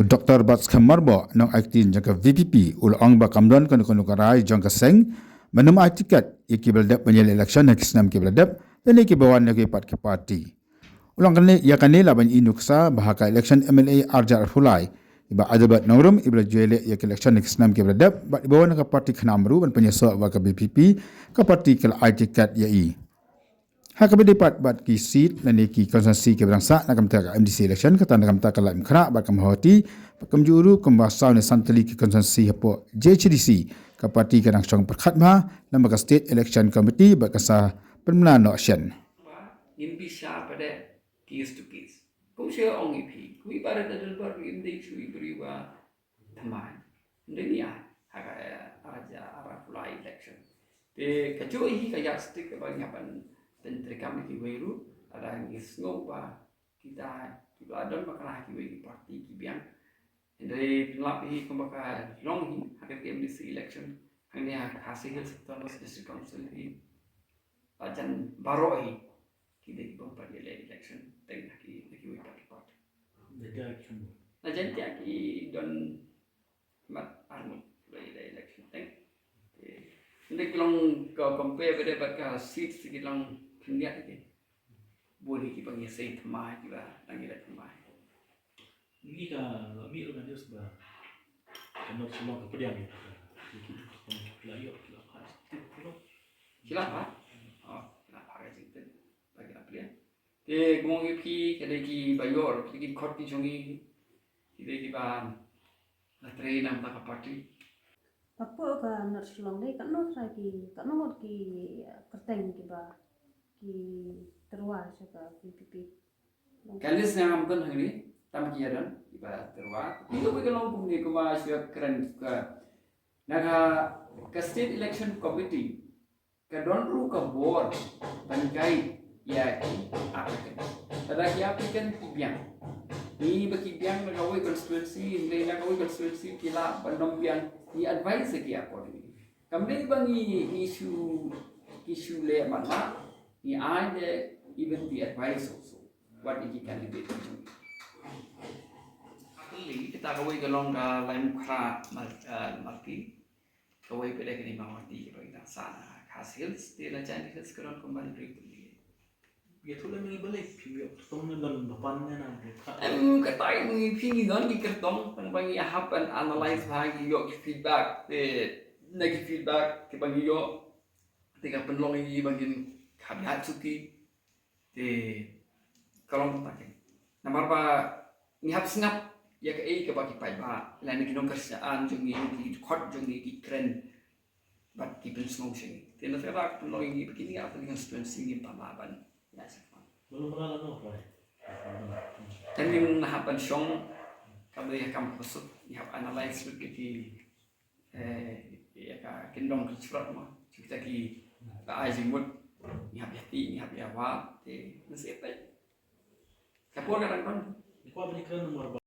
Dr. Batskhem marbo nong aktin jangka VPP ulang ba kamdon kono karai jangka seng menum tiket ikibal dep penyel election nak senam kibal dep dan Kiba Wan nak pat ke parti ulang kene ya kene laban inuksa bahaka election MLA arjar fulai iba adabat nongrum ibla juele ya election nak senam kibal dep ba iba wan ka parti khnamru ban penyeso ba ka VPP ka parti kal tiket ya i Hakabe dapat bat ki seat dan ki konsensi ke bangsa nak kamta MDC election kata nak kamta kala imkhra bat kamhoti kamjuru kambasau ne santali ki konsensi hapo JHDC ka parti ka nangchong perkhatma nama ka state election committee bat kasa permana no action impi sha pada case to case kum share ong ipi kui bara dadal bar imdi chui beriwa thamai ndenia haka aja ara fly election te kacoi hi ka ya stick ka banyapan dan terkami Kiwei ru ada yang isngoba kita adon bakal Kiwei di parti kibiang dari pelap ini kembaka long ini hadir MDC election hanya hasil setelah district council ini ajan baru ini kita di bawah election tengah Kiwei parti parti. Ajan tiap ki don mat armut election teng. Ini kalau kau compare pada bakal seat sekilang Kendia itu, boleh kita panggil saya temai juga, lagi lagi temai. Ini kan, kami orang dia sebab, kena semua kemudian itu, layak, Kilapa? Oh, kilapa aja itu, bagi apa dia? Kemudian kita lagi bayar, kita kot di jongi, kita lagi ban, train nampak apa parti. Apa kan nak selong ni, kan nak lagi, kan nak lagi kerteng kita. Terwa juga PPP. Kalis yang amkan hari tam kiaran iba terwa. Itu kita lompung ni kuma siap keren juga. Naga ke state election committee ke donru ke board panikai ya apa kan. Tada kia pikan kibiang. Ni bagi biang nagawai constituency, ni nagawai constituency kila bandom biang ni advice kia apa ni. Kemudian bangi isu le mana. Ni ada even the advice also what the candidate do. Actually, kita kawai galong ka lain kra malki kawai pada kini mawati kita sana hasil setiap chances keron kembali beri. dia tu lagi balik, dia tong dalam depannya nanti. Katai mengi pingi don di kertong pangi happen analyze bagi yo feedback negative feedback ke bagi yo tiga penlong ini bagi habihat suki de kalong pakai nomor apa ni hab snap ya ke bagi pai ba lain kinong kerjaan jungi di khot jungi di kren bat ki pen smong sing de na tera ko ini begini apa dengan constituency ni pamaban ya sa Belum pernah no pai. dan yung nahapan siyong kabay kam kusut ni hab analyze begitu ya ka kindong kisurat mo kita ki aizing mut ni hab yati ni hab yawa te nasipet kapur kan Kau berikan nomor